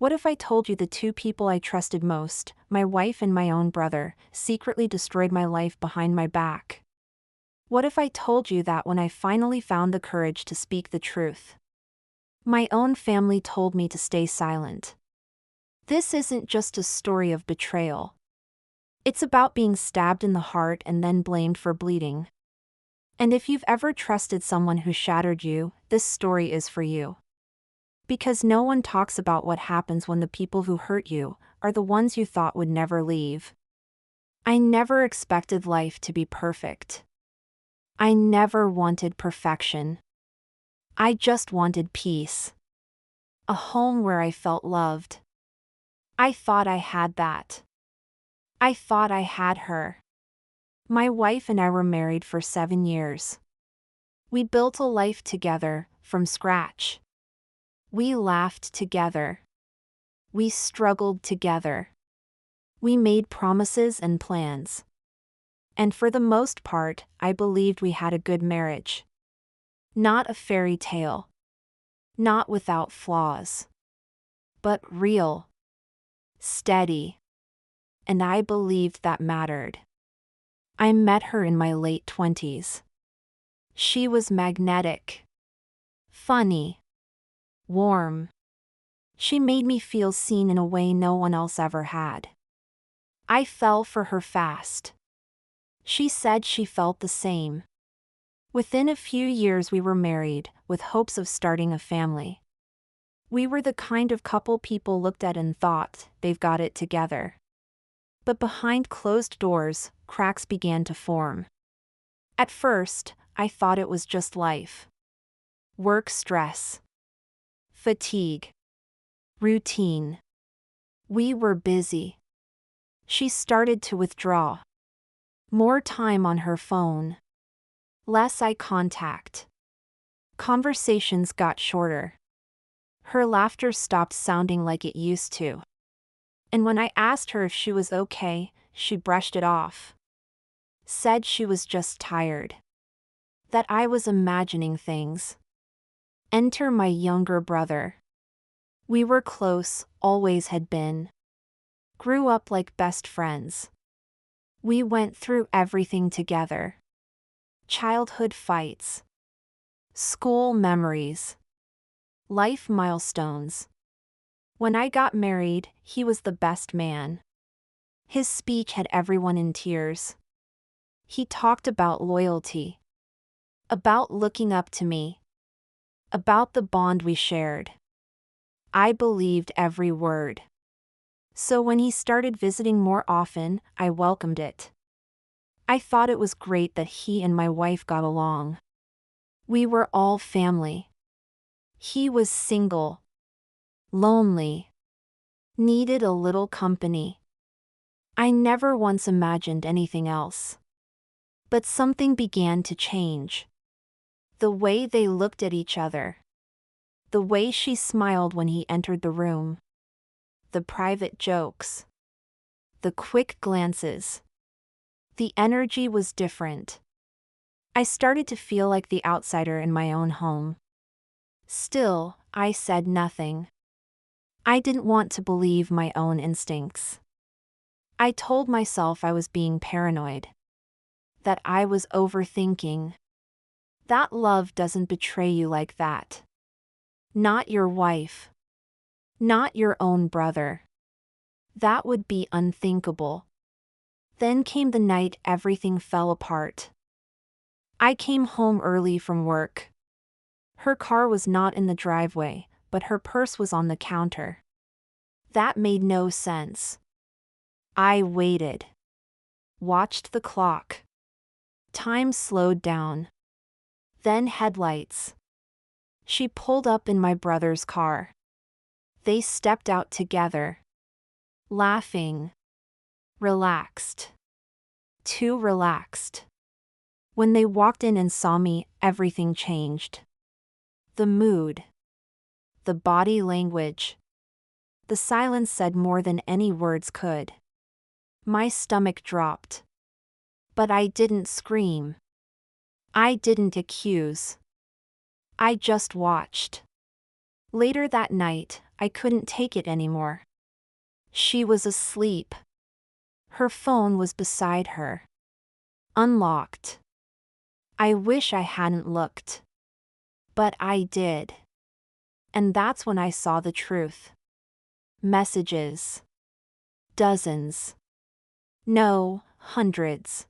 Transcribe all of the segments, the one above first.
What if I told you the two people I trusted most, my wife and my own brother, secretly destroyed my life behind my back? What if I told you that when I finally found the courage to speak the truth, my own family told me to stay silent? This isn't just a story of betrayal. It's about being stabbed in the heart and then blamed for bleeding. And if you've ever trusted someone who shattered you, this story is for you. Because no one talks about what happens when the people who hurt you are the ones you thought would never leave. I never expected life to be perfect. I never wanted perfection. I just wanted peace. A home where I felt loved. I thought I had that. I thought I had her. My wife and I were married for 7 years. We built a life together, from scratch. We laughed together. We struggled together. We made promises and plans. And for the most part, I believed we had a good marriage. Not a fairy tale. Not without flaws. But real. Steady. And I believed that mattered. I met her in my late 20s. She was magnetic. Funny. Warm. She made me feel seen in a way no one else ever had. I fell for her fast. She said she felt the same. Within a few years we were married, with hopes of starting a family. We were the kind of couple people looked at and thought, they've got it together. But behind closed doors, cracks began to form. At first, I thought it was just life. Work stress. Fatigue. Routine. We were busy. She started to withdraw. More time on her phone. Less eye contact. Conversations got shorter. Her laughter stopped sounding like it used to. And when I asked her if she was okay, she brushed it off. Said she was just tired. That I was imagining things. Enter my younger brother. We were close, always had been. Grew up like best friends. We went through everything together. Childhood fights. School memories. Life milestones. When I got married, he was the best man. His speech had everyone in tears. He talked about loyalty. About looking up to me. About the bond we shared. I believed every word. So when he started visiting more often, I welcomed it. I thought it was great that he and my wife got along. We were all family. He was single. Lonely. Needed a little company. I never once imagined anything else. But something began to change. The way they looked at each other. The way she smiled when he entered the room. The private jokes. The quick glances. The energy was different. I started to feel like the outsider in my own home. Still, I said nothing. I didn't want to believe my own instincts. I told myself I was being paranoid. That I was overthinking. That love doesn't betray you like that. Not your wife. Not your own brother. That would be unthinkable. Then came the night everything fell apart. I came home early from work. Her car was not in the driveway, but her purse was on the counter. That made no sense. I waited. Watched the clock. Time slowed down. Then headlights. She pulled up in my brother's car. They stepped out together. Laughing. Relaxed. Too relaxed. When they walked in and saw me, everything changed. The mood. The body language. The silence said more than any words could. My stomach dropped. But I didn't scream. I didn't accuse. I just watched. Later that night, I couldn't take it anymore. She was asleep. Her phone was beside her. Unlocked. I wish I hadn't looked. But I did. And that's when I saw the truth. Messages. Dozens. No, hundreds.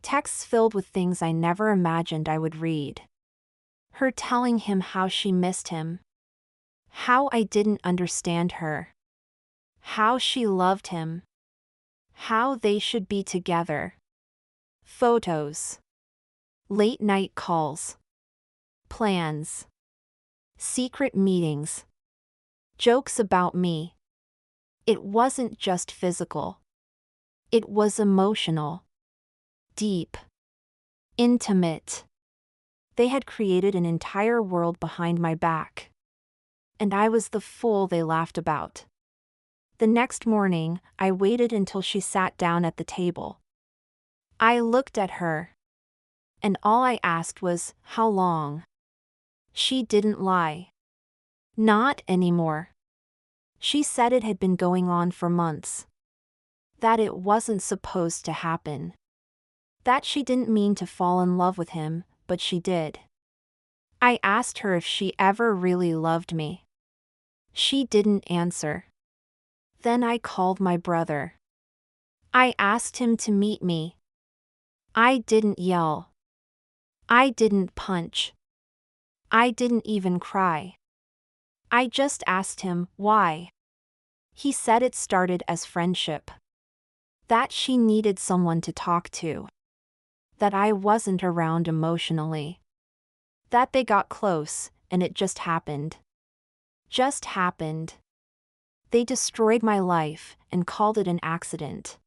Texts filled with things I never imagined I would read. Her telling him how she missed him. How I didn't understand her. How she loved him. How they should be together. Photos. Late night calls. Plans. Secret meetings. Jokes about me. It wasn't just physical. It was emotional. Deep. Intimate. They had created an entire world behind my back. And I was the fool they laughed about. The next morning, I waited until she sat down at the table. I looked at her. And all I asked was, how long? She didn't lie. Not anymore. She said it had been going on for months. That it wasn't supposed to happen. That she didn't mean to fall in love with him, but she did. I asked her if she ever really loved me. She didn't answer. Then I called my brother. I asked him to meet me. I didn't yell. I didn't punch. I didn't even cry. I just asked him why. He said it started as friendship. That she needed someone to talk to. That I wasn't around emotionally. That they got close, and it just happened. Just happened. They destroyed my life and called it an accident.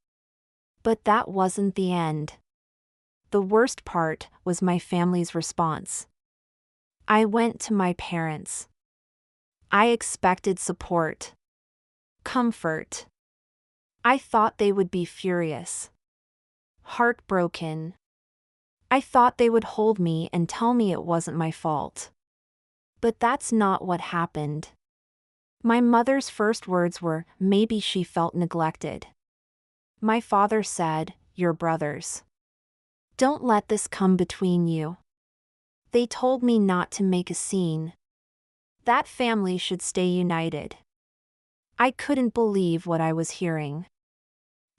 But that wasn't the end. The worst part was my family's response. I went to my parents. I expected support. Comfort. I thought they would be furious. Heartbroken. I thought they would hold me and tell me it wasn't my fault. But that's not what happened. My mother's first words were, maybe she felt neglected. My father said, "You're brothers. Don't let this come between you." They told me not to make a scene. That family should stay united. I couldn't believe what I was hearing.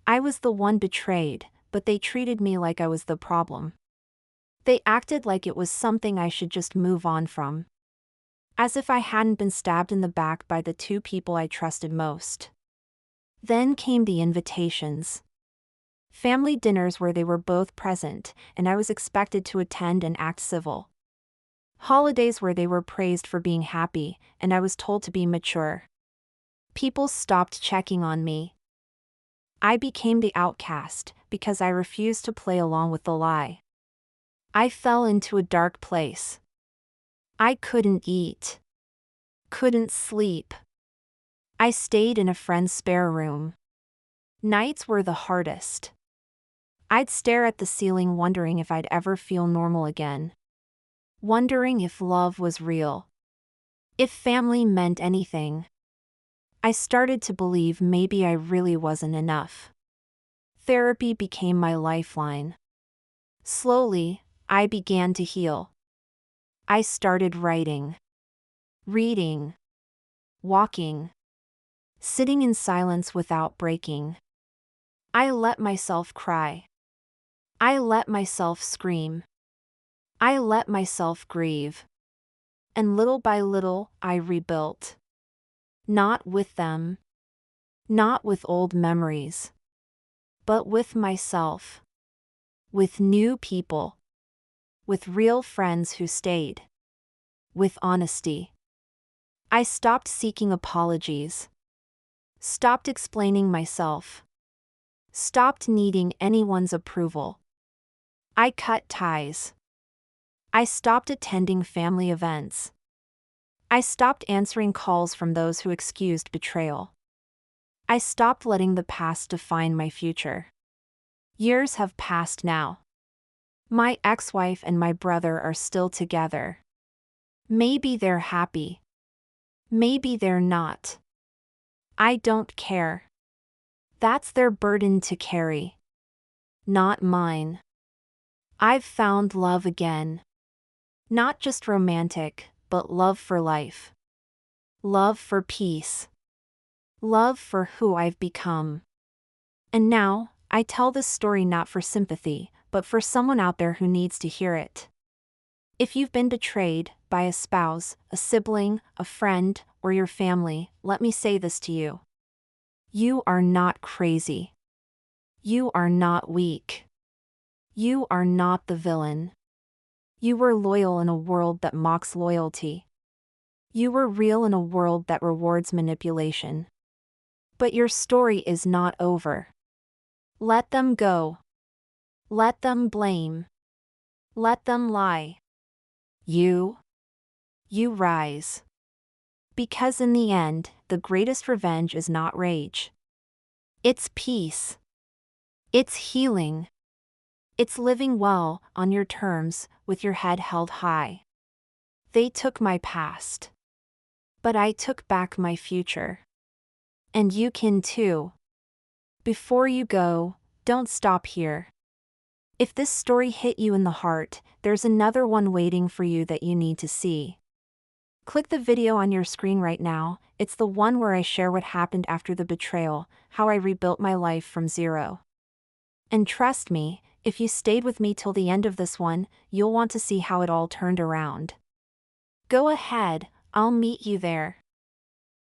I was the one betrayed, but they treated me like I was the problem. They acted like it was something I should just move on from. As if I hadn't been stabbed in the back by the two people I trusted most. Then came the invitations. Family dinners where they were both present, and I was expected to attend and act civil. Holidays where they were praised for being happy, and I was told to be mature. People stopped checking on me. I became the outcast because I refused to play along with the lie. I fell into a dark place. I couldn't eat. Couldn't sleep. I stayed in a friend's spare room. Nights were the hardest. I'd stare at the ceiling wondering if I'd ever feel normal again. Wondering if love was real. If family meant anything. I started to believe maybe I really wasn't enough. Therapy became my lifeline. Slowly, I began to heal. I started writing. Reading. Walking. Sitting in silence without breaking. I let myself cry. I let myself scream. I let myself grieve. And little by little, I rebuilt. Not with them. Not with old memories. But with myself. With new people. With real friends who stayed. With honesty. I stopped seeking apologies. Stopped explaining myself. Stopped needing anyone's approval. I cut ties. I stopped attending family events. I stopped answering calls from those who excused betrayal. I stopped letting the past define my future. Years have passed now. My ex-wife and my brother are still together. Maybe they're happy. Maybe they're not. I don't care. That's their burden to carry. Not mine. I've found love again. Not just romantic, but love for life. Love for peace. Love for who I've become. And now, I tell this story not for sympathy, but for someone out there who needs to hear it. If you've been betrayed by a spouse, a sibling, a friend, or your family, let me say this to you. You are not crazy. You are not weak. You are not the villain. You were loyal in a world that mocks loyalty. You were real in a world that rewards manipulation. But your story is not over. Let them go. Let them blame. Let them lie. You rise. Because in the end, the greatest revenge is not rage. It's peace. It's healing. It's living well, on your terms, with your head held high. They took my past. But I took back my future. And you can too. Before you go, don't stop here. If this story hit you in the heart, there's another one waiting for you that you need to see. Click the video on your screen right now. It's the one where I share what happened after the betrayal, how I rebuilt my life from zero. And trust me, if you stayed with me till the end of this one, you'll want to see how it all turned around. Go ahead, I'll meet you there.